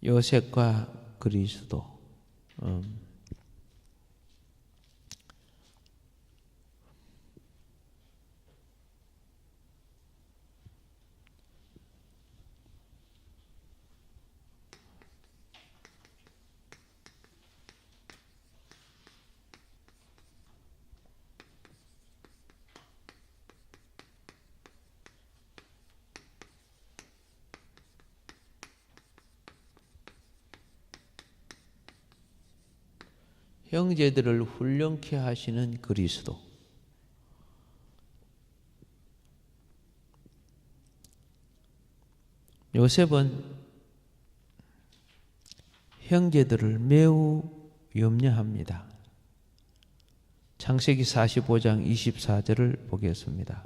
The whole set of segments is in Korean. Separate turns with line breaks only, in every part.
요셉과 그리스도. 형제들을 훈련케 하시는 그리스도. 요셉은 형제들을 매우 염려합니다. 창세기 45장 24절을 보겠습니다.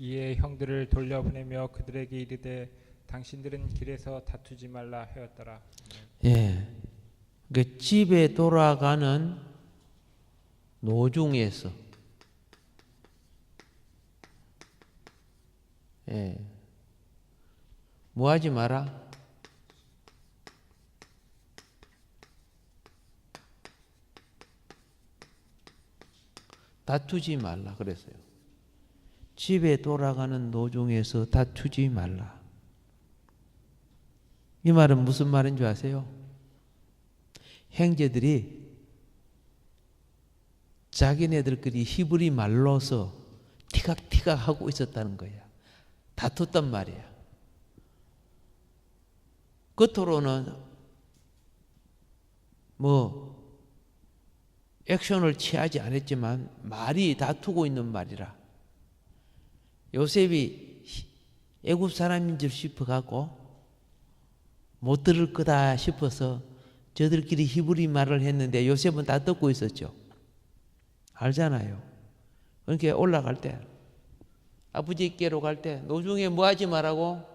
이에 형들을 돌려보내며 그들에게 이르되 당신들은 길에서 다투지 말라 하였더라.
예, 그 집에 돌아가는 노중에서, 예, 뭐 하지 마라? 다투지 말라 그랬어요. 집에 돌아가는 노중에서 다투지 말라. 이 말은 무슨 말인 줄 아세요? 형제들이 자기네들끼리 히브리 말로서 티각티각 하고 있었다는 거야. 다퉜단 말이야. 겉으로는 뭐 액션을 취하지 않았지만 말이 다투고 있는 말이라. 요셉이 애굽 사람인 줄 싶어갖고 못 들을 거다 싶어서 저들끼리 히브리 말을 했는데 요셉은 다 듣고 있었죠. 알잖아요. 그러니까 올라갈 때, 아버지께로 갈 때 노중에 뭐 하지 말라고?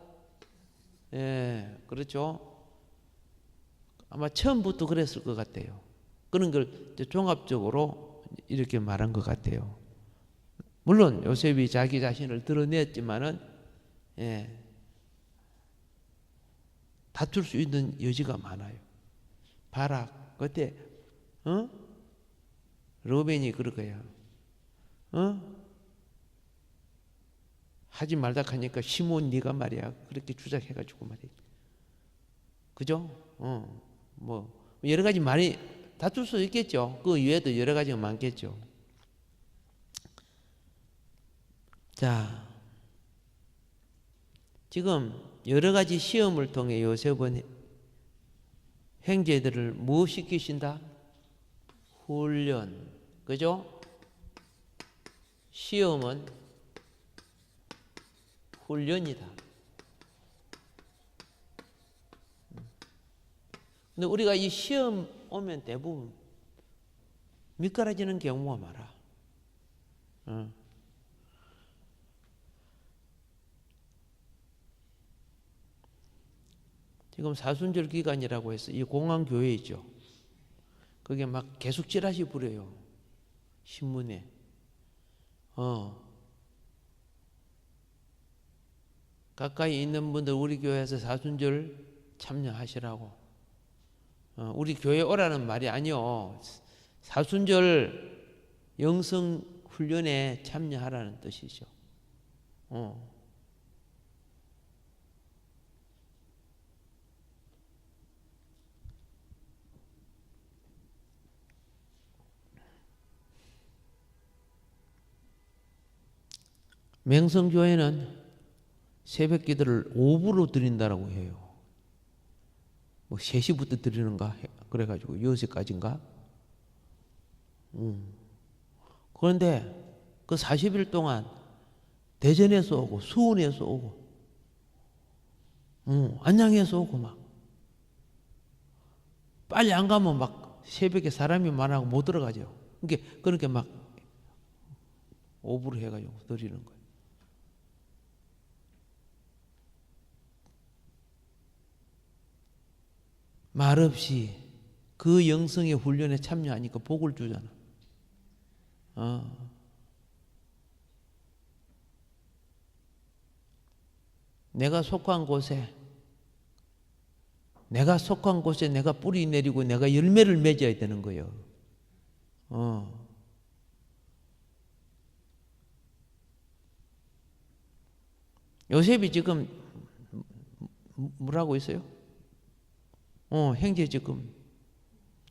예, 그렇죠. 아마 처음부터 그랬을 것 같아요. 그런 걸 종합적으로 이렇게 말한 것 같아요. 물론 요셉이 자기 자신을 드러냈지만은, 예, 다툴 수 있는 여지가 많아요. 봐라, 그때 로벤이 그럴 거야. 하지 말다 하니까 시몬 네가 말이야 그렇게 주장해가지고 말이야. 그죠? 뭐 여러 가지 많이 다툴 수 있겠죠. 그 이외에도 여러 가지가 많겠죠. 자, 지금 여러 가지 시험을 통해 요셉은 형제들을 뭐 시키신다? 훈련. 그죠? 시험은 훈련이다. 근데 우리가 이 시험 오면 대부분 미끄러지는 경우가 많아. 지금 사순절 기간이라고 해서 이 공항교회 있죠. 그게 막 계속 찌라시 부려요. 신문에. 가까이 있는 분들 우리 교회에서 사순절 참여하시라고. 우리 교회 오라는 말이 아니요. 사순절 영성 훈련에 참여하라는 뜻이죠. 맹성교회는 새벽 기도를 오후로 드린다라고 해요. 뭐 3시부터 드리는가? 그래가지고 6시까지인가? 그런데 그 40일 동안 대전에서 오고 수원에서 오고 안양에서 오고 막 빨리 안 가면 막 새벽에 사람이 많아서 못 들어가죠. 그러니까 막 오후로 해가지고 드리는 거예요. 말없이 그 영성의 훈련에 참여하니까 복을 주잖아. 내가 속한 곳에 내가 뿌리 내리고 내가 열매를 맺어야 되는 거예요. 요셉이 지금 뭐라고 있어요?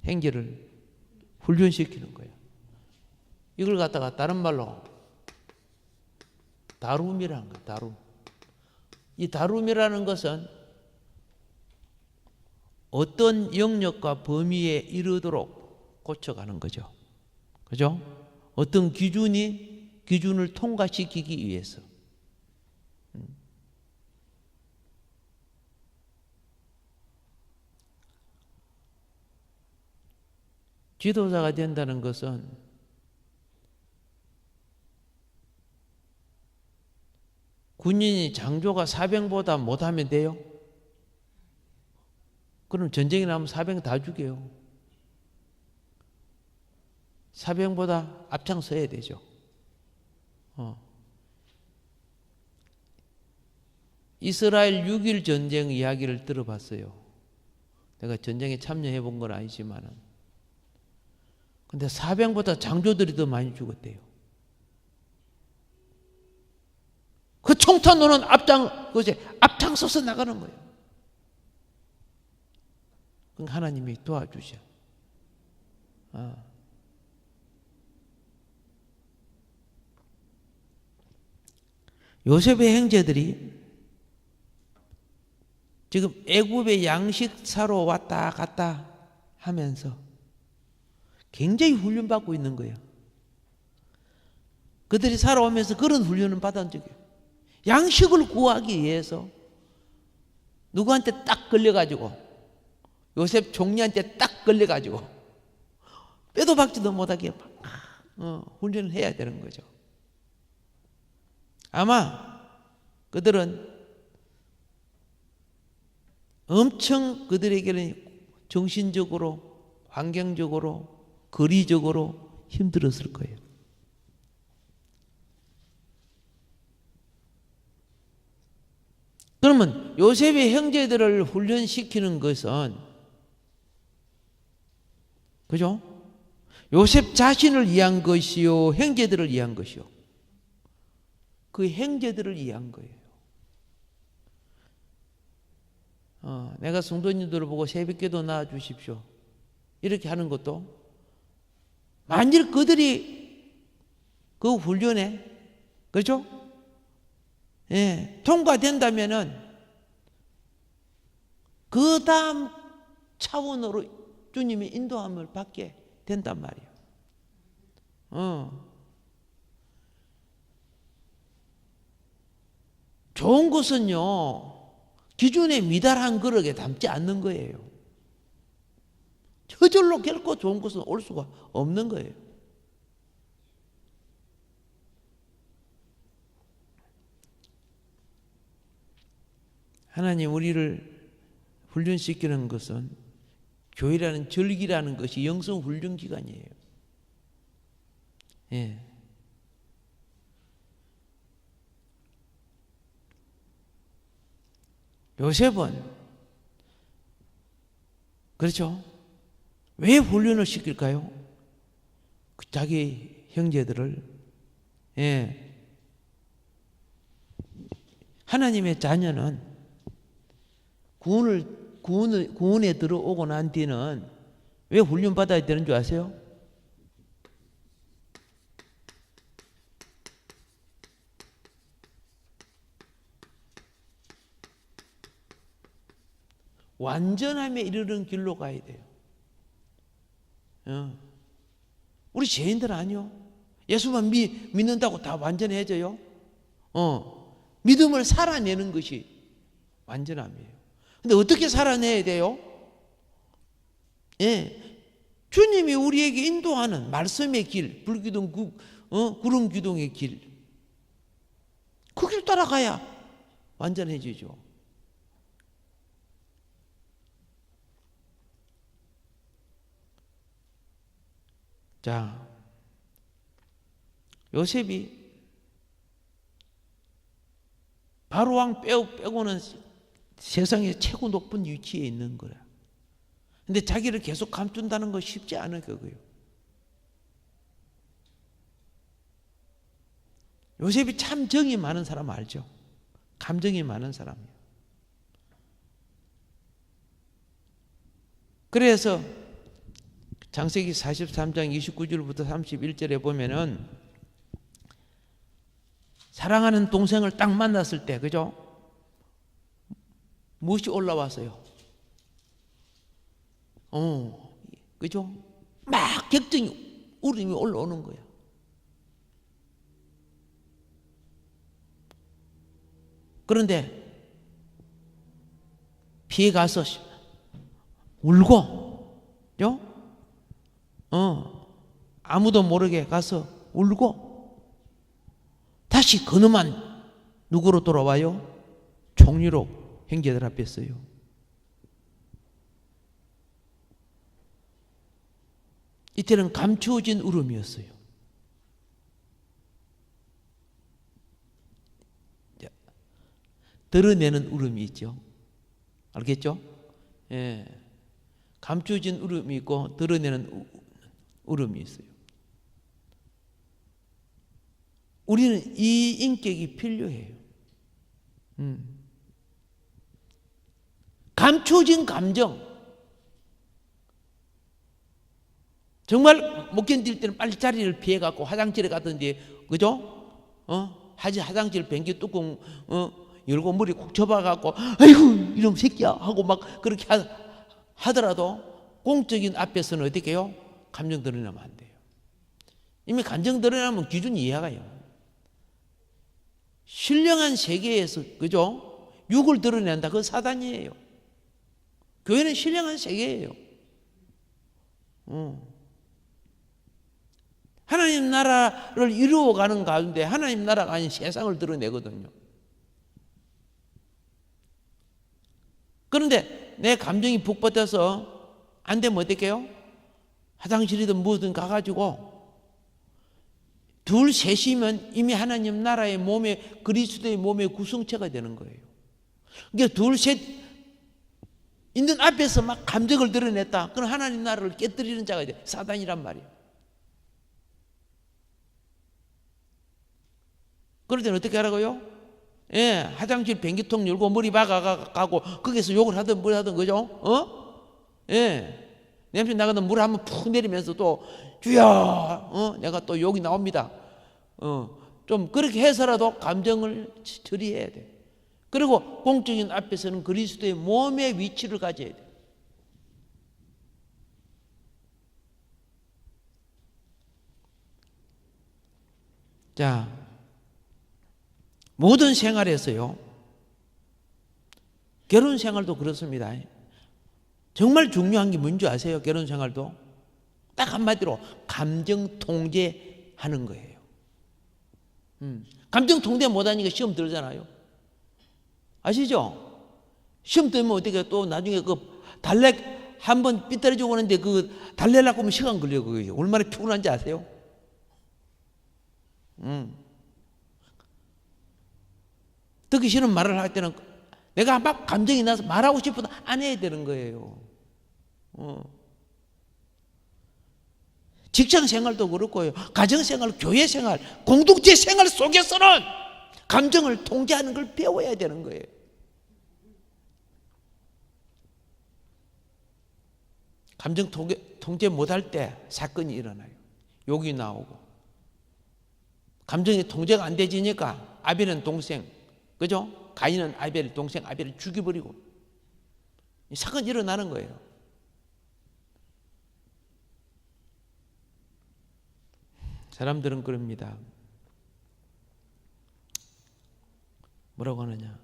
행제를 훈련시키는 거예요. 이걸 갖다가 다른 말로 다룸이라는 거예요. 다룸. 이 다룸이라는 것은 어떤 영역과 범위에 이르도록 고쳐가는 거죠. 그죠? 어떤 기준을 통과시키기 위해서. 지도자가 된다는 것은 군인이 장교가 사병보다 못하면 돼요? 그럼 전쟁이 나면 사병 다 죽여요. 사병보다 앞장서야 되죠. 이스라엘 6.1 전쟁 이야기를 들어봤어요. 내가 전쟁에 참여해 본 건 아니지만은. 근데 사병보다 장교들이 더 많이 죽었대요. 그 총탄로는 앞장서서 나가는 거예요. 그럼 하나님이 도와주셔. 요셉의 형제들이 지금 애굽의 양식 사러 왔다 갔다 하면서 굉장히 훈련받고 있는 거예요. 그들이 살아오면서 그런 훈련을 받은 적이 있어요. 양식을 구하기 위해서 누구한테 딱 걸려가지고 요셉 종리한테 딱 걸려가지고 빼도 박지도 못하게 훈련을 해야 되는 거죠. 아마 그들은 엄청 그들에게는 정신적으로, 환경적으로, 거리적으로 힘들었을 거예요. 그러면 요셉의 형제들을 훈련시키는 것은, 그죠? 요셉 자신을 위한 것이요, 형제들을 위한 것이요. 그 형제들을 위한 거예요. 내가 성도님들을 보고 새벽기도 나와주십시오. 이렇게 하는 것도 만일 그들이 그 훈련에, 그렇죠? 예, 통과된다면은 그 다음 차원으로 주님의 인도함을 받게 된단 말이에요. 좋은 것은요, 기준에 미달한 그릇에 담지 않는 거예요. 저절로 결코 좋은 것은 올 수가 없는 거예요. 하나님 우리를 훈련시키는 것은 교회라는 절기라는 것이 영성 훈련 기간이에요. 예. 요셉은 그렇죠? 왜 훈련을 시킬까요? 자기 형제들을. 예. 하나님의 자녀는 구원에 들어오고 난 뒤는 왜 훈련받아야 되는 줄 아세요? 완전함에 이르는 길로 가야 돼요. 우리 죄인들 아니요. 예수만 믿는다고 다 완전해져요? 믿음을 살아내는 것이 완전함이에요. 근데 어떻게 살아내야 돼요? 예. 주님이 우리에게 인도하는 말씀의 길, 불기둥, 구름 기둥의 길. 그 길 따라가야 완전해지죠. 자, 요셉이 바로왕 빼고는 세상에 최고 높은 위치에 있는 거야. 근데 자기를 계속 감춘다는 거 쉽지 않은 거고요. 요셉이 참 정이 많은 사람 알죠? 감정이 많은 사람이에요. 그래서 창세기 43장 29절부터 31절에 보면은 사랑하는 동생을 딱 만났을 때, 그죠? 무엇이 올라왔어요? 그죠? 막 격정이, 울음이 올라오는 거야. 그런데 피해 가서 울고, 그죠? 아무도 모르게 가서 울고, 다시 그놈만 누구로 돌아와요? 총리로 형제들 앞에 서요. 이때는 감추어진 울음이었어요. 드러내는 울음이 있죠. 알겠죠? 예. 감추어진 울음이 있고 드러내는 울음이 있어요. 우리는 이 인격이 필요해요. 감추어진 감정. 정말 못 견딜 때는 빨리 자리를 피해갖고 화장실에 가든지, 그죠? 화장실 변기 뚜껑 열고 머리 콕 접어갖고 아이고 이놈 새끼야 하고 막 그렇게 하더라도 공적인 앞에서는 어떻게 해요? 감정 드러내면 안 돼요. 이미 감정 드러내면 기준이 이해가요. 신령한 세계에서, 그죠? 육을 드러낸다. 그건 사단이에요. 교회는 신령한 세계예요. 하나님 나라를 이루어가는 가운데 하나님 나라가 아닌 세상을 드러내거든요. 그런데 내 감정이 북받아서 안 되면 어떻게 해요? 화장실이든 뭐든 가가지고 둘 셋이면 이미 하나님 나라의 몸에, 그리스도의 몸의 구성체가 되는 거예요. 그러니까 둘 셋 있는 앞에서 막 감정을 드러냈다. 그럼 하나님 나라를 깨뜨리는 자가 돼. 사단이란 말이에요. 그럴 때는 어떻게 하라고요? 예, 화장실 변기통 열고 머리 박아가고 거기서 욕을 하든 뭘 하든, 그죠? 예. 냄새 나가던 물 한번 푹 내리면서 또 주여, 내가 또 욕이 나옵니다. 좀 그렇게 해서라도 감정을 처리해야 돼. 그리고 공적인 앞에서는 그리스도의 몸의 위치를 가져야 돼. 자, 모든 생활에서요, 결혼 생활도 그렇습니다. 정말 중요한 게 뭔지 아세요? 결혼 생활도 딱 한마디로 감정 통제하는 거예요. 감정 통제 못하니까 시험 들잖아요. 아시죠? 시험 들면 어떻게 또 나중에 그 달래 한번 삐뚤어지고 오는데 그 달래려고 하면 시간 걸려요. 그게 얼마나 피곤한지 아세요? 듣기 싫은 말을 할 때는 내가 막 감정이 나서 말하고 싶어도 안 해야 되는 거예요. 직장 생활도 그렇고요. 가정 생활, 교회 생활, 공동체 생활 속에서는 감정을 통제하는 걸 배워야 되는 거예요. 감정 통제 못할 때 사건이 일어나요. 욕이 나오고. 감정이 통제가 안 되지니까 아벨은 동생, 그죠? 가인은 아벨 동생 아벨을 죽여버리고 사건이 일어나는 거예요. 사람들은 그럽니다. 뭐라고 하느냐?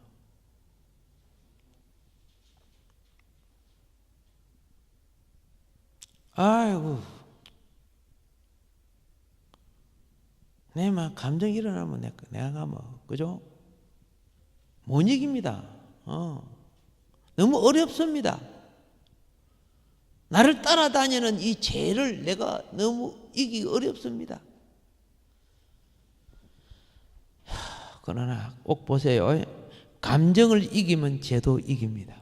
아이고, 내 막 감정이 일어나면 내가 뭐, 그죠? 못 이깁니다. 너무 어렵습니다. 나를 따라다니는 이 죄를 내가 너무 이기기 어렵습니다. 그러나 꼭 보세요. 감정을 이기면 죄도 이깁니다.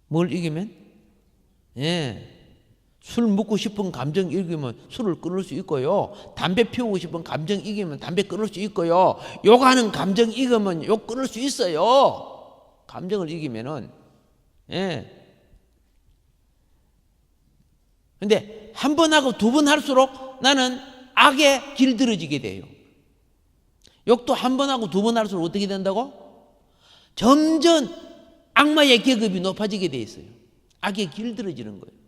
뭘 이기면? 예. 술 먹고 싶은 감정 이기면 술을 끊을 수 있고요. 담배 피우고 싶은 감정 이기면 담배 끊을 수 있고요. 욕하는 감정 이기면 욕 끊을 수 있어요. 감정을 이기면은. 예. 근데 한 번 하고 두 번 할수록 나는 악에 길들여지게 돼요. 욕도 한 번 하고 두 번 할수록 어떻게 된다고? 점점 악마의 계급이 높아지게 돼 있어요. 악에 길들여지는 거예요.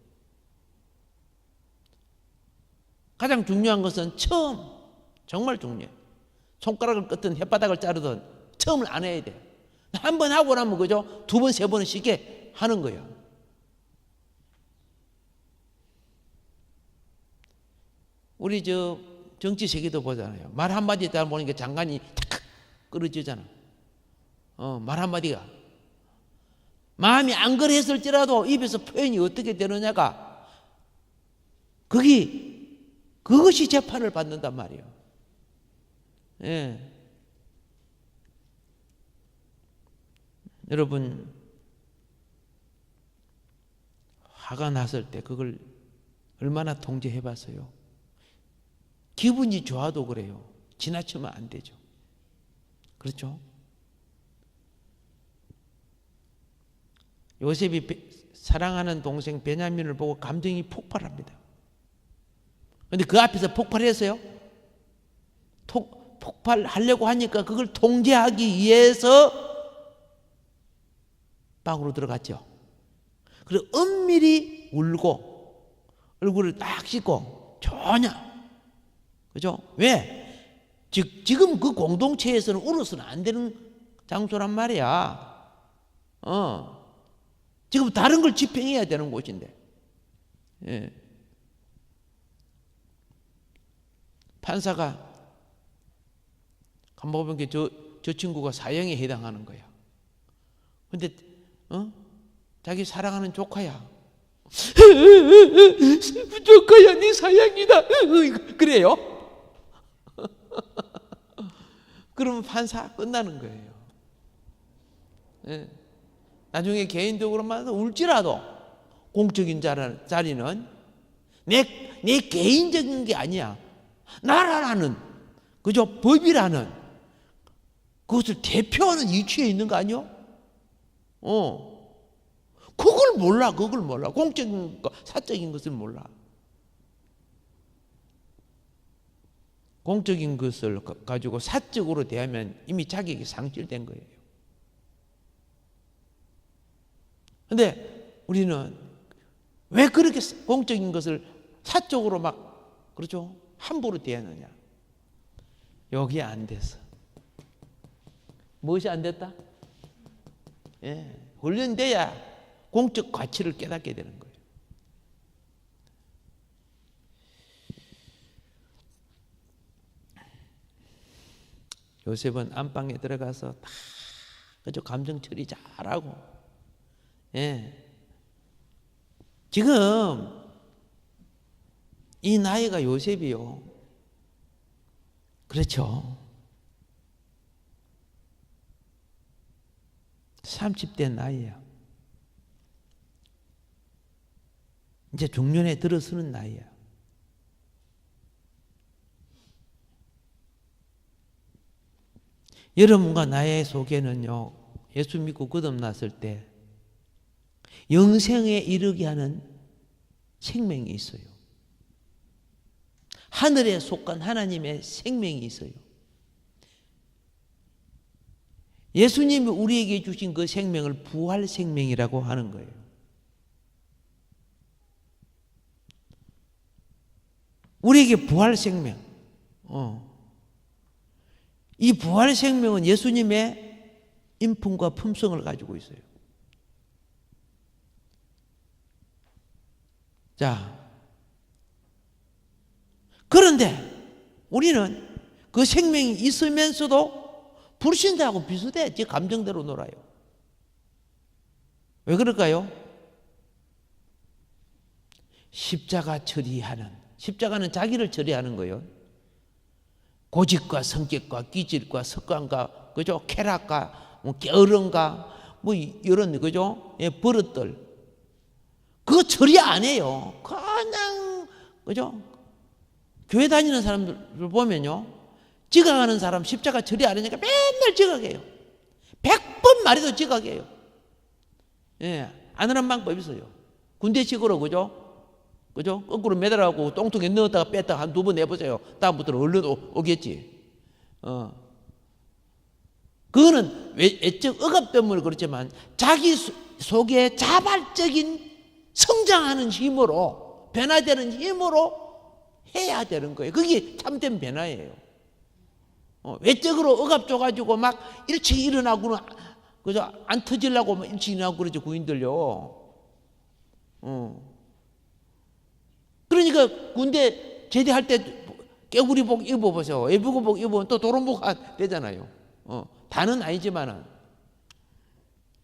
가장 중요한 것은 처음, 정말 중요해요. 손가락을 끄든 혓바닥을 자르든 처음을 안 해야 돼요. 한 번 하고 나면 그죠? 두 번, 세 번은 쉽게 하는 거예요. 우리 정치 세계도 보잖아요. 말 한마디 잘 보니까 장관이 탁 끊어지잖아. 말 한마디가. 마음이 안 그랬을지라도 입에서 표현이 어떻게 되느냐가 그것이 재판을 받는단 말이에요. 예. 여러분, 화가 났을 때 그걸 얼마나 통제해 봤어요? 기분이 좋아도 그래요. 지나치면 안 되죠. 그렇죠? 요셉이 사랑하는 동생 베냐민을 보고 감정이 폭발합니다. 그런데 그 앞에서 폭발했어요? 폭발하려고 하니까 그걸 통제하기 위해서 방으로 들어갔죠. 그리고 은밀히 울고 얼굴을 딱 씻고 전혀. 그죠? 왜? 지금 그 공동체에서는 울어서는 안 되는 장소란 말이야. 지금 다른 걸 집행해야 되는 곳인데. 예. 판사가 한번 보면 저 친구가 사형에 해당하는 거야. 근데 자기 사랑하는 조카야. 조카야, 네 사형이다. 그래요? 그러면 판사 끝나는 거예요. 예. 나중에 개인적으로만 울지라도 공적인 자리는 내 개인적인 게 아니야. 나라라는, 그죠? 법이라는 그것을 대표하는 위치에 있는 거 아니요? 그걸 몰라. 공적인 거, 사적인 것을 몰라. 공적인 것을 가지고 사적으로 대하면 이미 자격이 상실된 거예요. 근데 우리는 왜 그렇게 공적인 것을 사적으로 막, 그렇죠? 함부로 대하느냐? 여기 안 됐어. 무엇이 안 됐다? 예, 훈련돼야 공적 가치를 깨닫게 되는 거예요. 요셉은 안방에 들어가서 다 그저 감정 처리 잘하고, 예. 지금 이 나이가 요셉이요. 그렇죠. 30대 나이야. 이제 중년에 들어서는 나이야. 여러분과 나의 속에는요, 예수 믿고 거듭났을 때 영생에 이르게 하는 생명이 있어요. 하늘에 속한 하나님의 생명이 있어요. 예수님이 우리에게 주신 그 생명을 부활 생명이라고 하는 거예요. 우리에게 부활 생명. 이 부활 생명은 예수님의 인품과 품성을 가지고 있어요. 자, 그런데 우리는 그 생명이 있으면서도 불신자하고 비슷해. 제 감정대로 놀아요. 왜 그럴까요? 십자가는 자기를 처리하는 거예요. 고집과 성격과 기질과 습관과, 그죠? 쾌락과 뭐 게으름과 뭐 이런, 그죠? 예, 버릇들. 그거 처리 안 해요. 그냥, 그죠? 교회 다니는 사람들 보면요, 지각하는 사람 십자가 처리 안 하니까 맨날 지각해요. 100번 말해도 지각해요. 예, 안 하는 방법이 있어요. 군대식으로, 그죠? 그죠? 거꾸로 매달아갖고 똥통에 넣었다가 뺐다가 한 2번 해보세요. 다음부터는 얼른 오겠지. 그거는 외적 억압 때문에 그렇지만 자기 속에 자발적인 성장하는 힘으로, 변화되는 힘으로 해야 되는 거예요. 그게 참된 변화예요. 외적으로 억압 줘가지고 막 일찍 일어나고는, 그죠? 안 터지려고 막 일찍 일어나고 그러지, 구인들요. 그러니까 군대 제대할 때 깨구리복 입어보세요. 외부복 입으면 또 도롱복 되잖아요. 다는 아니지만은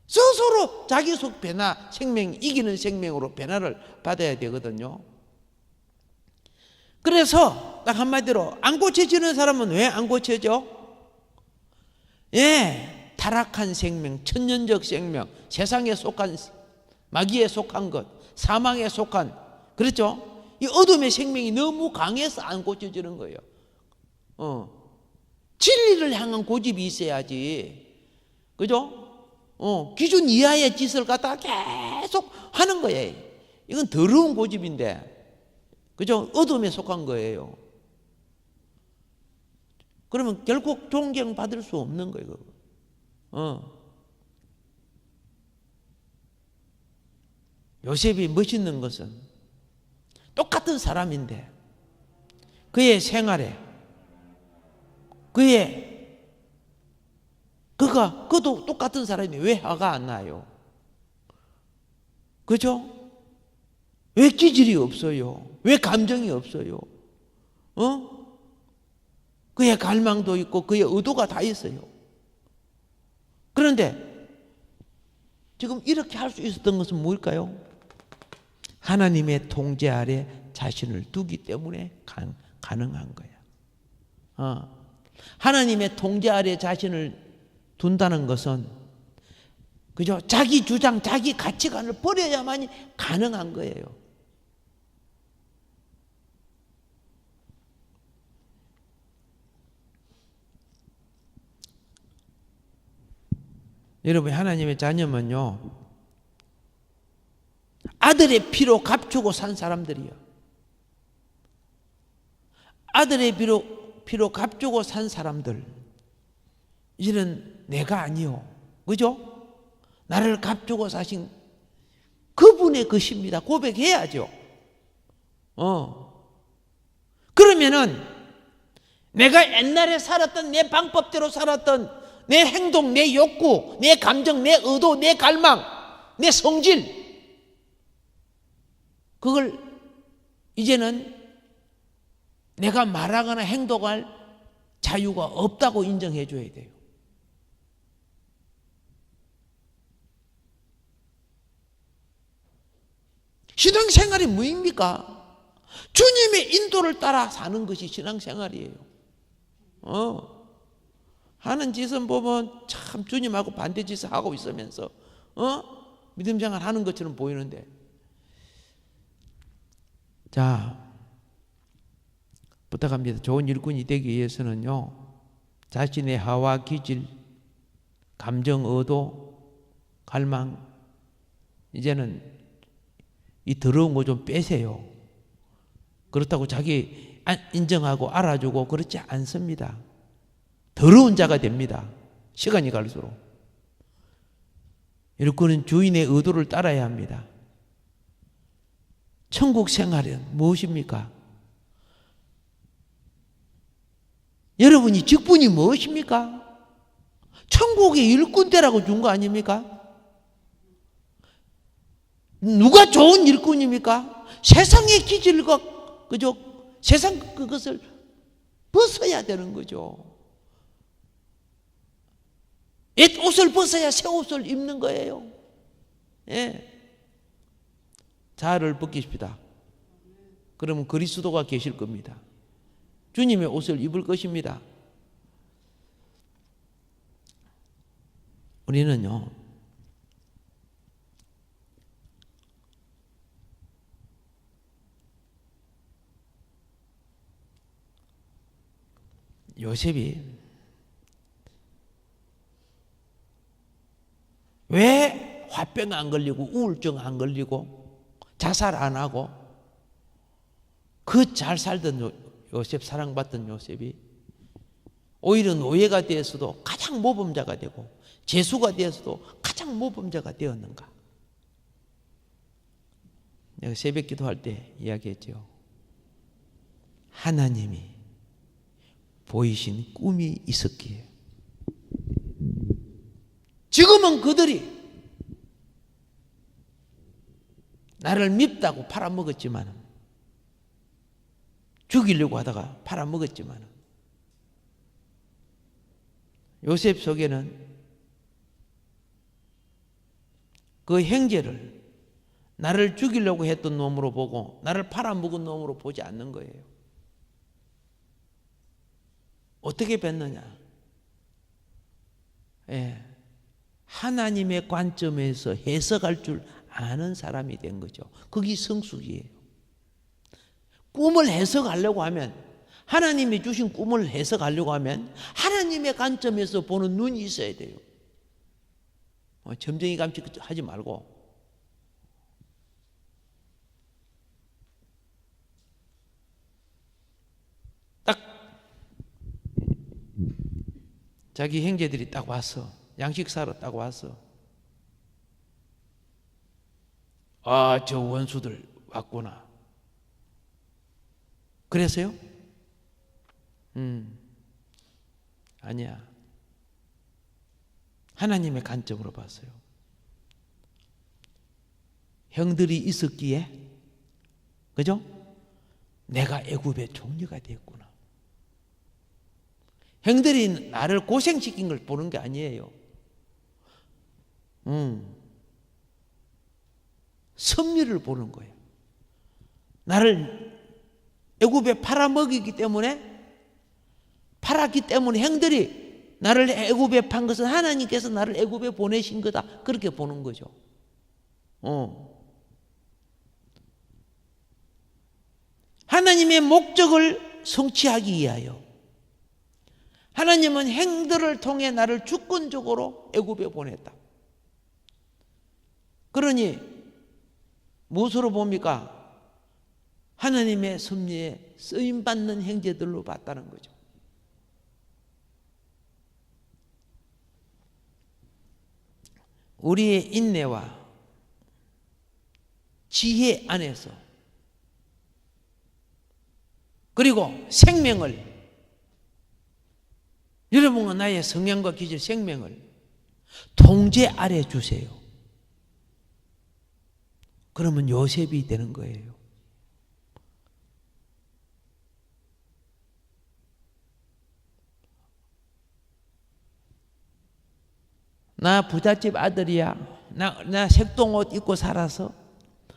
스스로 자기 속 변화, 생명, 이기는 생명으로 변화를 받아야 되거든요. 그래서 딱 한마디로 안 고쳐지는 사람은 왜 안 고쳐져? 예, 타락한 생명, 천년적 생명, 세상에 속한, 마귀에 속한 것, 사망에 속한, 그렇죠? 이 어둠의 생명이 너무 강해서 안 고쳐지는 거예요. 진리를 향한 고집이 있어야지, 그죠? 기준 이하의 짓을 갖다가 계속 하는 거예요. 이건 더러운 고집인데, 그죠? 어둠에 속한 거예요. 그러면 결국 존경받을 수 없는 거예요. 요셉이 멋있는 것은 똑같은 사람인데 그의 생활에, 그도 똑같은 사람이 왜 화가 안 나요? 그죠? 왜 기질이 없어요? 왜 감정이 없어요? 그의 갈망도 있고 그의 의도가 다 있어요. 그런데 지금 이렇게 할 수 있었던 것은 뭘까요? 하나님의 통제 아래 자신을 두기 때문에 가능한 거야. 하나님의 통제 아래 자신을 둔다는 것은, 그죠? 자기 주장, 자기 가치관을 버려야만이 가능한 거예요. 여러분, 하나님의 자녀면요, 아들의 피로 값주고 산 사람들이요. 아들의 피로 값주고 산 사람들. 이제는 내가 아니요. 그죠? 나를 값주고 사신 그분의 것입니다. 고백해야죠. 그러면은 내가 옛날에 살았던 내 방법대로 살았던 내 행동, 내 욕구, 내 감정, 내 의도, 내 갈망, 내 성질, 그걸 이제는 내가 말하거나 행동할 자유가 없다고 인정해 줘야 돼요. 신앙생활이 뭐입니까? 주님의 인도를 따라 사는 것이 신앙생활이에요. 하는 짓은 보면 참 주님하고 반대 짓을 하고 있으면서 믿음생활 하는 것처럼 보이는데, 자, 부탁합니다. 좋은 일꾼이 되기 위해서는요, 자신의 하와 기질, 감정, 의도, 갈망, 이제는 이 더러운 거 좀 빼세요. 그렇다고 자기 인정하고 알아주고 그렇지 않습니다. 더러운 자가 됩니다. 시간이 갈수록. 일꾼은 주인의 의도를 따라야 합니다. 천국 생활은 무엇입니까? 여러분이 직분이 무엇입니까? 천국의 일꾼 되라고 준 거 아닙니까? 누가 좋은 일꾼입니까? 세상의 기질과, 그죠? 세상 그것을 벗어야 되는 거죠. 옛 옷을 벗어야 새 옷을 입는 거예요. 예. 자아를 벗기십시다. 그러면 그리스도가 계실 겁니다. 주님의 옷을 입을 것입니다. 우리는요, 요셉이 왜 화병 안 걸리고 우울증 안 걸리고 자살 안 하고 그 잘 살던 요셉, 사랑받던 요셉이 오히려 노예가 되어서도 가장 모범자가 되고 죄수가 되어서도 가장 모범자가 되었는가? 내가 새벽 기도할 때 이야기했죠. 하나님이 보이신 꿈이 있었기에 지금은 그들이 나를 밉다고 팔아먹었지만, 죽이려고 하다가 팔아먹었지만, 요셉 속에는 그 형제를 나를 죽이려고 했던 놈으로 보고 나를 팔아먹은 놈으로 보지 않는 거예요. 어떻게 뵀느냐? 예, 하나님의 관점에서 해석할 줄 아는 사람이 된 거죠. 그게 성숙이에요. 꿈을 해석하려고 하면, 하나님이 주신 꿈을 해석하려고 하면 하나님의 관점에서 보는 눈이 있어야 돼요. 점쟁이 감치 하지 말고. 딱 자기 형제들이 딱 왔어. 양식 사러 딱 왔어. 아, 저 원수들 왔구나. 그래서요? 아니야. 하나님의 관점으로 봤어요. 형들이 있었기에, 그죠? 내가 애굽의 종려가 되었구나. 형들이 나를 고생시킨 걸 보는 게 아니에요. 섭리를 보는 거예요. 나를 애굽에 팔아먹이기 때문에, 팔았기 때문에 형들이 나를 애굽에 판 것은 하나님께서 나를 애굽에 보내신 거다. 그렇게 보는 거죠. 하나님의 목적을 성취하기 위하여 하나님은 형들을 통해 나를 주권적으로 애굽에 보냈다. 그러니 무엇으로 봅니까? 하나님의 섭리에 쓰임받는 형제들로 봤다는 거죠. 우리의 인내와 지혜 안에서, 그리고 생명을, 여러분과 나의 성향과 기질, 생명을 통제 아래 주세요. 그러면 요셉이 되는 거예요. 나 부잣집 아들이야. 나 색동옷 입고 살아서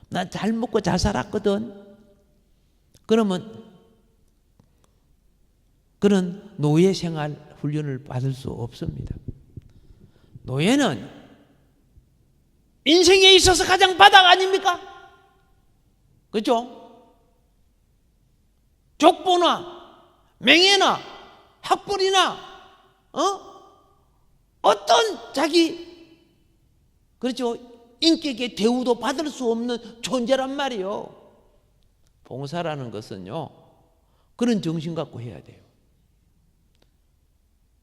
나 잘 먹고 잘 살았거든. 그러면 그런 노예 생활 훈련을 받을 수 없습니다. 노예는 인생에 있어서 가장 바닥 아닙니까? 그렇죠? 족보나 명예나 학벌이나 어떤 자기, 그렇죠, 인격의 대우도 받을 수 없는 존재란 말이에요. 봉사라는 것은요, 그런 정신 갖고 해야 돼요.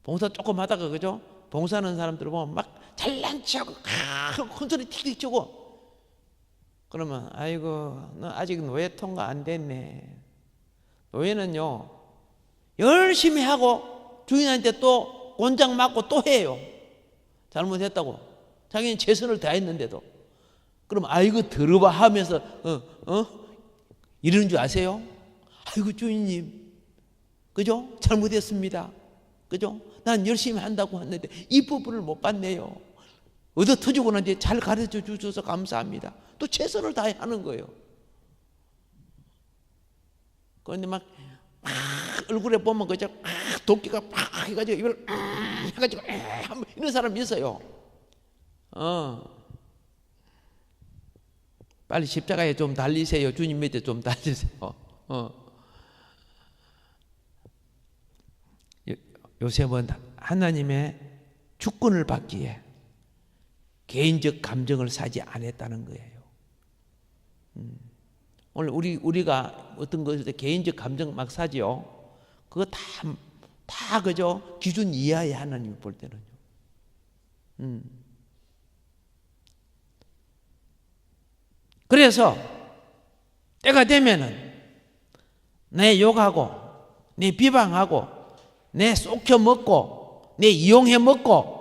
봉사 조금 하다가, 그죠? 봉사하는 사람들 보면 막 잘난 척하고 큰 소리 틱틱 치고, 그러면 아이고 너 아직 노예 통과 안 됐네. 노예는요 열심히 하고 주인한테 또 곤장 맞고 또 해요. 잘못했다고. 자기는 최선을 다했는데도. 그럼 아이고 들어봐 하면서 이러는 줄 아세요? 아이고 주인님, 그죠? 잘못했습니다. 그죠? 난 열심히 한다고 했는데 이 부분을 못 봤네요. 얻어 터지고 난 뒤에 잘 가르쳐 주셔서 감사합니다. 또 최선을 다해 하는 거예요. 그런데 막 얼굴에 보면 그저 도끼가 팍 해가지고 입을 해가지고 이런 사람이 있어요. 빨리 십자가에 좀 달리세요. 주님 밑에 좀 달리세요. 요셉은 하나님의 주권을 받기에 개인적 감정을 사지 않았다는 거예요. 오늘 우리가 어떤 것을 개인적 감정 막 사지요. 그거 다 그저 기준 이하에 하나님이 볼 때는요. 그래서 때가 되면은 내 욕하고 내 비방하고 내 쏙혀 먹고 내 이용해 먹고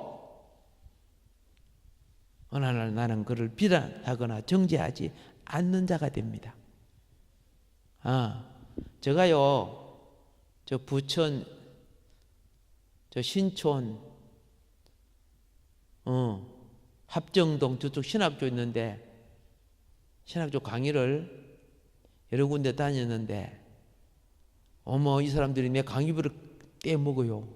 어느 날 나는 그를 비난하거나 정죄하지 않는 자가 됩니다. 제가요 저 부천 저 신촌 합정동 저쪽 신학교 있는데 신학교 강의를 여러 군데 다녔는데 어머 이 사람들이 내 강의비를 떼먹어요.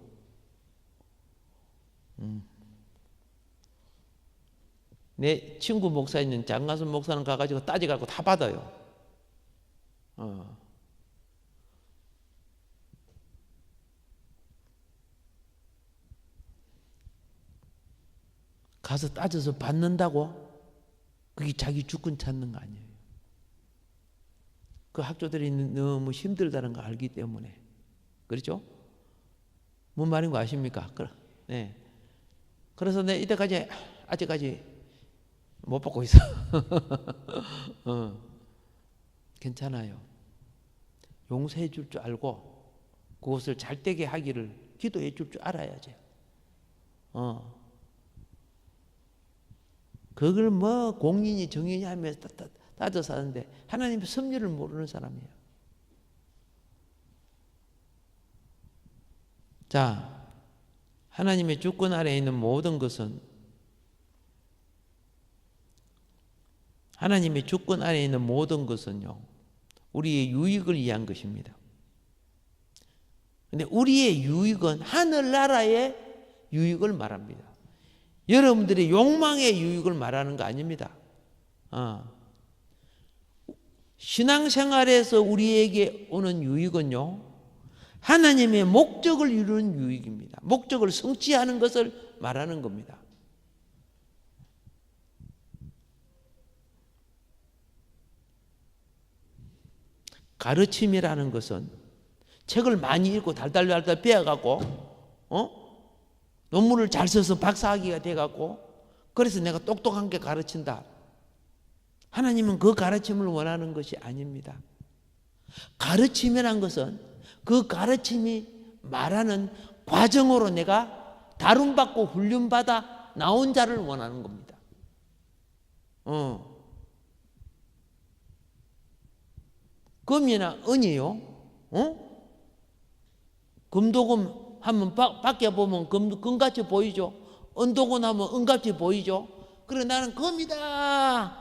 내 친구 목사 있는 장가순 목사는 가가지고 따져가고 다 받아요. 가서 따져서 받는다고? 그게 자기 주권 찾는 거 아니에요. 그 학교들이 너무 힘들다는 거 알기 때문에. 그렇죠? 뭔 말인 거 아십니까? 네. 그래서 내 이때까지 아직까지 못 받고 있어. 괜찮아요. 용서해 줄 줄 알고 그것을 잘되게 하기를 기도해 줄 줄 알아야죠. 그걸 뭐 공인이 정인이 하면서 따져서 하는데 하나님의 섭리를 모르는 사람이에요. 자, 하나님의 주권 아래에 있는 모든 것은 하나님의 주권 아래에 있는 모든 것은요 우리의 유익을 위한 것입니다. 근데 우리의 유익은 하늘나라의 유익을 말합니다. 여러분들의 욕망의 유익을 말하는 거 아닙니다. 신앙생활에서 우리에게 오는 유익은요 하나님의 목적을 이루는 유익입니다. 목적을 성취하는 것을 말하는 겁니다. 가르침이라는 것은 책을 많이 읽고 달달달달 배워갖고 논문을 잘 써서 박사학위가 돼갖고 그래서 내가 똑똑한 게 가르친다. 하나님은 그 가르침을 원하는 것이 아닙니다. 가르침이란 것은 그 가르침이 말하는 과정으로 내가 다룬받고 훈련받아 나온 자를 원하는 겁니다. 금이나 은이요. 금도금 하면 밖에 보면 금같이 보이죠. 은도금 하면 은같이 보이죠. 그래 나는 금이다.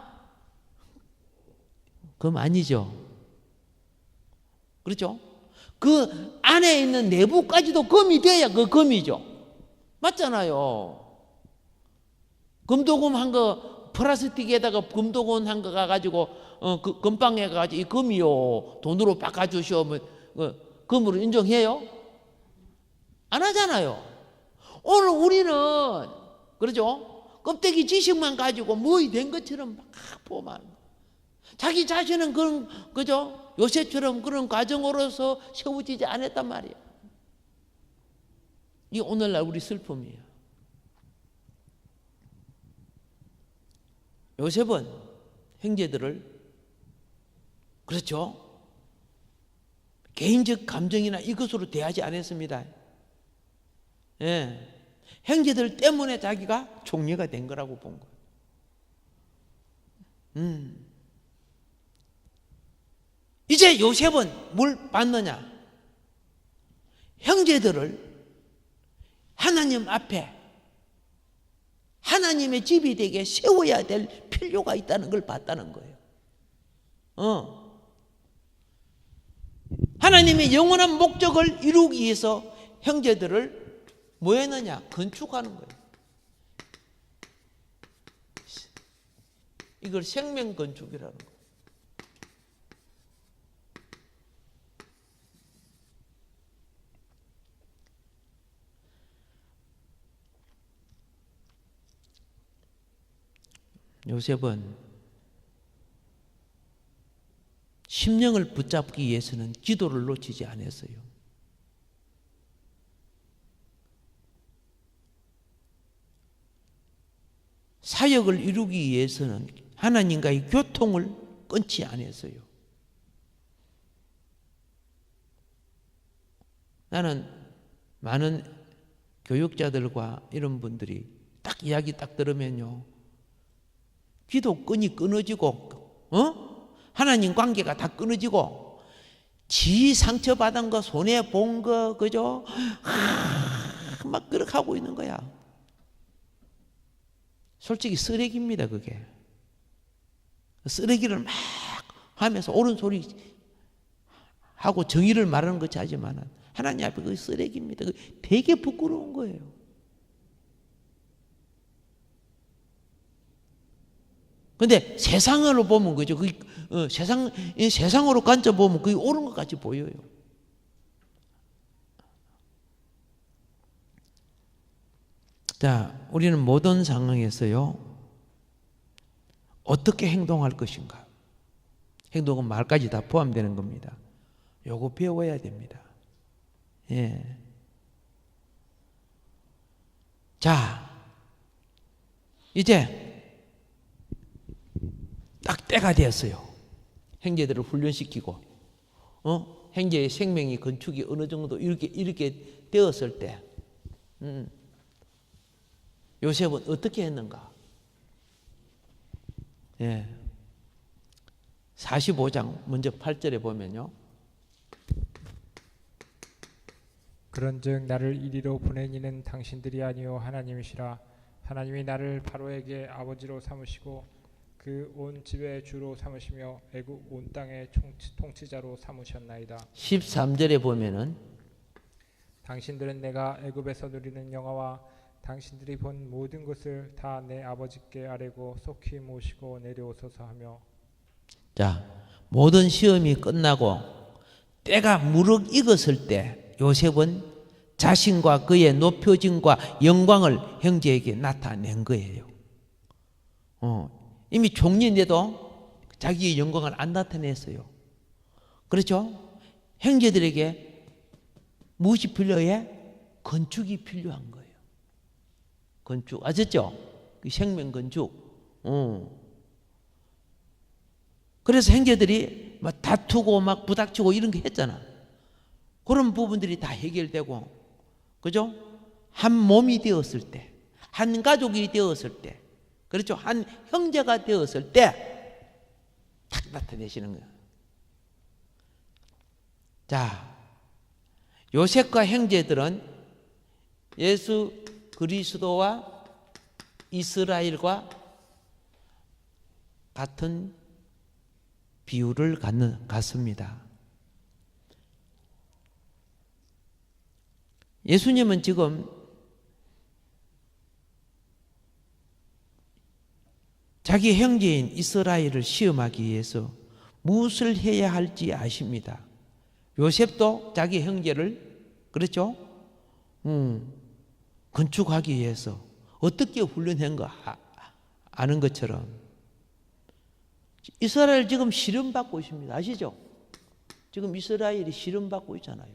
금 아니죠. 그렇죠? 그 안에 있는 내부까지도 금이 돼야 그 금이죠. 맞잖아요. 금도금 한 거 플라스틱에다가 금도금 한 거 가가지고 그 금방에 가가지고 이 금이요 돈으로 바꿔주시오 금으로 인정해요? 안 하잖아요. 오늘 우리는 그렇죠? 껍데기 지식만 가지고 뭐이 된 것처럼 막 보면 자기 자신은 그런 그죠? 요셉처럼 그런 과정으로서 세워지지 않았단 말이에요. 이게 오늘날 우리 슬픔이에요. 요셉은 형제들을 그렇죠? 개인적 감정이나 이것으로 대하지 않았습니다. 예. 형제들 때문에 자기가 총리가 된 거라고 본 거예요. 이제 요셉은 뭘 받느냐? 형제들을 하나님 앞에 하나님의 집이 되게 세워야 될 필요가 있다는 걸 봤다는 거예요. 하나님의 영원한 목적을 이루기 위해서 형제들을 뭐 했느냐? 건축하는 거예요. 이걸 생명 건축이라는 거예요. 요셉은 심령을 붙잡기 위해서는 기도를 놓치지 않았어요. 사역을 이루기 위해서는 하나님과의 교통을 끊지 않았어요. 나는 많은 교육자들과 이런 분들이 딱 이야기 딱 들으면요, 기도끈이 끊어지고 하나님 관계가 다 끊어지고 지 상처받은 거 손해본 거 그죠? 막 그렇게 하고 있는 거야. 솔직히 쓰레기입니다. 그게 쓰레기를 막 하면서 옳은 소리 하고 정의를 말하는 것이 하지만 하나님 앞에 그 쓰레기입니다. 되게 부끄러운 거예요. 근데 세상으로 보면 그죠? 세상으로 관점 보면 그게 옳은 것 같이 보여요. 자, 우리는 모든 상황에서요, 어떻게 행동할 것인가? 행동은 말까지 다 포함되는 겁니다. 요거 배워야 됩니다. 예. 자, 이제 딱 때가 되었어요. 형제들을 훈련시키고, 형제의 생명이 건축이 어느 정도 이렇게 되었을 때, 요셉은 어떻게 했는가? 예. 45장 먼저 8절에 보면요.
그런즉 나를 이리로 보낸 이는 당신들이 아니요 하나님이시라. 하나님이 나를 바로에게 아버지로 삼으시고 그 온 집의 주로 삼으시며 애굽 온 땅의 통치자로 삼으셨나이다.
13절에 보면은
당신들은 내가 애굽에서 누리는 영화와 당신들이 본 모든 것을 다 내 아버지께 아뢰고 속히 모시고 내려오소서 하며. 자,
모든 시험이 끝나고 때가 무르익 익었을 때 요셉은 자신과 그의 높여짐과 영광을 형제에게 나타낸 거예요. 이미 종년인데도 자기의 영광을 안 나타냈어요. 그렇죠? 형제들에게 무엇이 필요해? 건축이 필요한 거예요. 건축 아셨죠? 그 생명 건축. 그래서 형제들이 막 다투고 막 부닥치고 이런 거 했잖아. 그런 부분들이 다 해결되고, 그죠? 한 몸이 되었을 때, 한 가족이 되었을 때, 그렇죠? 한 형제가 되었을 때 딱 나타내시는 거예요. 자, 요셉과 형제들은 예수 그리스도와 이스라엘과 같은 비율을 갖습니다. 예수님은 지금 자기 형제인 이스라엘을 시험하기 위해서 무엇을 해야 할지 아십니다. 요셉도 자기 형제를 그렇죠? 건축하기 위해서 어떻게 훈련한가 아는 것처럼 이스라엘 지금 시련받고 있습니다. 아시죠? 지금 이스라엘이 시련받고 있잖아요.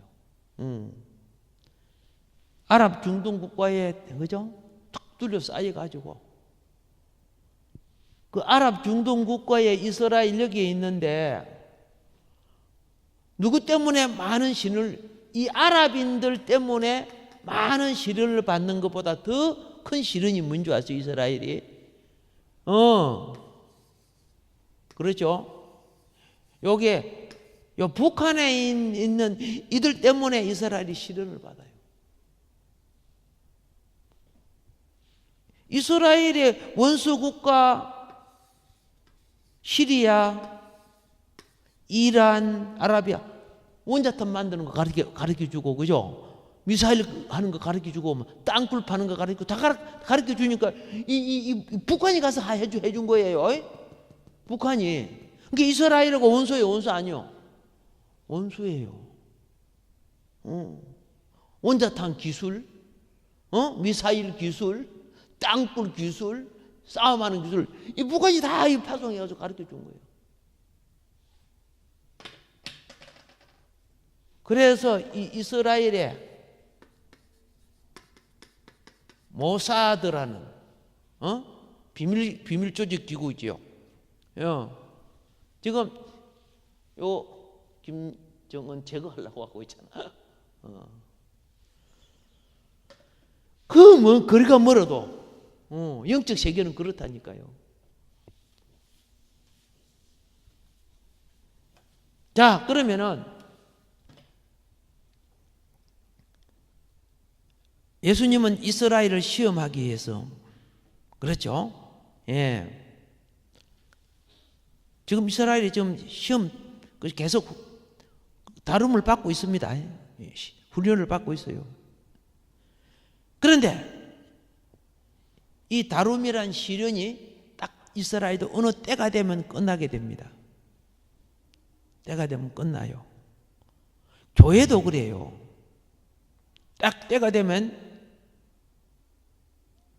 아랍 중동 국가에 그죠? 탁 둘러싸여가지고 그 아랍 중동 국가에 이스라엘 여기에 있는데 누구 때문에 많은 시련을 이 아랍인들 때문에 많은 시련을 받는 것보다 더 큰 시련이 뭔지 아세요? 이스라엘이 그렇죠? 요게 요 북한에 있는 이들 때문에 이스라엘이 시련을 받아요. 이스라엘의 원수 국가 시리아, 이란, 아라비아 원자탄 만드는 거 가르쳐 주고, 그죠? 미사일 하는 거 가르쳐 주고, 땅굴 파는 거 가르쳐, 다 가르쳐 주니까, 이 북한이 가서 해준 거예요. 북한이. 그게 이스라엘하고 원수예요, 원수 아니요? 원수예요. 원자탄 기술, 미사일 기술, 땅굴 기술, 싸움하는 기술, 이 북한이 다 파송해가지고 가르쳐 준 거예요. 그래서 이 이스라엘에 모사드라는 비밀 조직 기구지요. 지금 요 김정은 제거하려고 하고 있잖아. 그 뭐 거리가 멀어도 영적 세계는 그렇다니까요. 자, 그러면은 예수님은 이스라엘을 시험하기 위해서, 그렇죠? 예. 지금 이스라엘이 지금 시험 계속 다름을 받고 있습니다. 훈련을 받고 있어요. 그런데 이 다름이란 시련이 딱 이스라엘도 어느 때가 되면 끝나게 됩니다. 때가 되면 끝나요. 교회도 그래요. 딱 때가 되면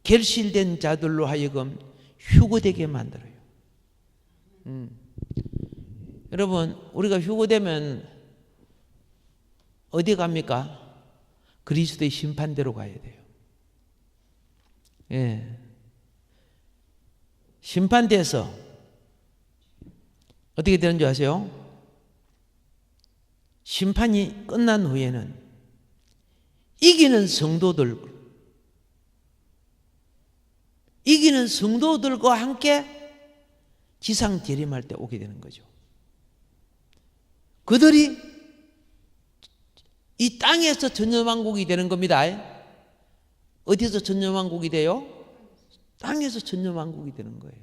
결실된 자들로 하여금 휴거되게 만들어요. 여러분, 우리가 휴거되면 어디 갑니까? 그리스도의 심판대로 가야 돼요. 예. 심판대에서 어떻게 되는 줄 아세요? 심판이 끝난 후에는 이기는 성도들과 함께 지상 재림할 때 오게 되는 거죠. 그들이 이 땅에서 천년왕국이 되는 겁니다. 어디서 천년왕국이 돼요? 땅에서 천년왕국이 되는 거예요.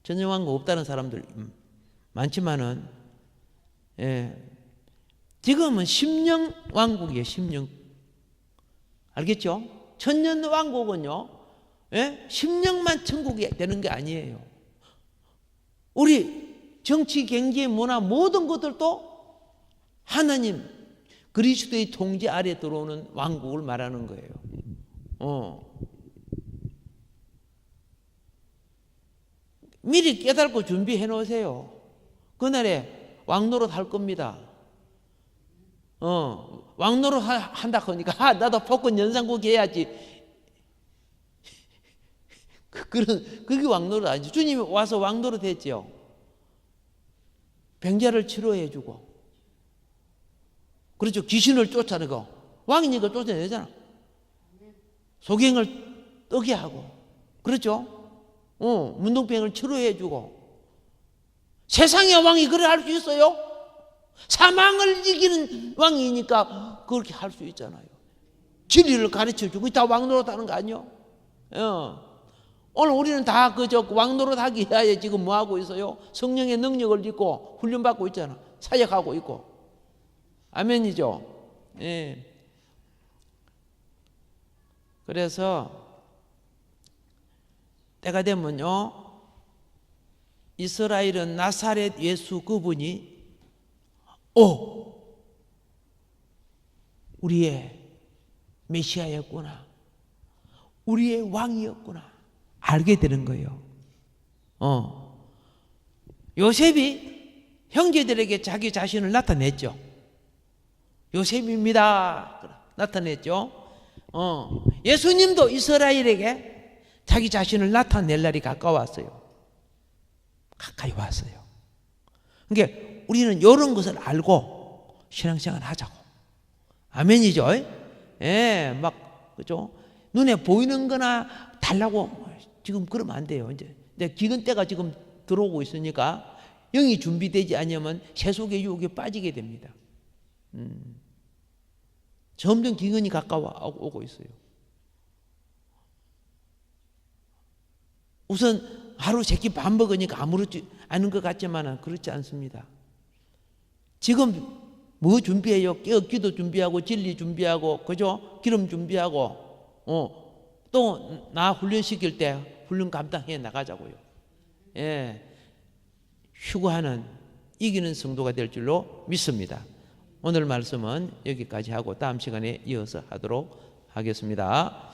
천년왕국 없다는 사람들 많지만은, 지금은 심령왕국이에요. 심령. 알겠죠? 천년왕국은요, 심령만 천국이 되는 게 아니에요. 우리 정치, 경제, 문화 모든 것들도 하나님 그리스도의 통제 아래 들어오는 왕국을 말하는 거예요. 미리 깨닫고 준비해 놓으세요. 그날에 왕노릇 할 겁니다. 왕노릇 한다 하니까 나도 복권 연상국 해야지. 그게 왕노릇 아니죠. 주님이 와서 왕노릇 했죠. 병자를 치료해 주고, 그렇죠. 귀신을 쫓아내고, 왕이니까 쫓아내잖아. 소경을 뜨게 하고, 그렇죠. 문둥병을 치료해 주고. 세상의 왕이 그래 할 수 있어요? 사망을 이기는 왕이니까 그렇게 할 수 있잖아요. 진리를 가르쳐 주고 다 왕노릇 하는 거 아니요? 오늘 우리는 다 그저 왕노릇 하기 위하여 지금 뭐 하고 있어요? 성령의 능력을 입고 훈련받고 있잖아. 사역하고 있고. 아멘이죠? 예. 그래서 때가 되면요, 이스라엘은 나사렛 예수 그분이 우리의 메시아였구나, 우리의 왕이었구나 알게 되는 거예요. 요셉이 형제들에게 자기 자신을 나타냈죠. 요셉입니다 나타냈죠. 예수님도 이스라엘에게 자기 자신을 나타낼 날이 가까웠어요. 가까이 왔어요. 그러니까 우리는 이런 것을 알고 신앙생활 하자고. 아멘이죠? 예, 막, 그죠? 눈에 보이는 거나 달라고 지금 그러면 안 돼요. 이제 기근 때가 지금 들어오고 있으니까 영이 준비되지 않으면 세속의 유혹에 빠지게 됩니다. 점점 기근이 가까워오고 있어요. 우선 하루 세 끼 밥 먹으니까 아무렇지 않은 것 같지만 그렇지 않습니다. 지금 뭐 준비해요? 기도 준비하고 진리 준비하고 그죠? 기름 준비하고 또 나 훈련시킬 때 훈련 감당해 나가자고요. 예, 휴거하는 이기는 성도가 될 줄로 믿습니다. 오늘 말씀은 여기까지 하고 다음 시간에 이어서 하도록 하겠습니다.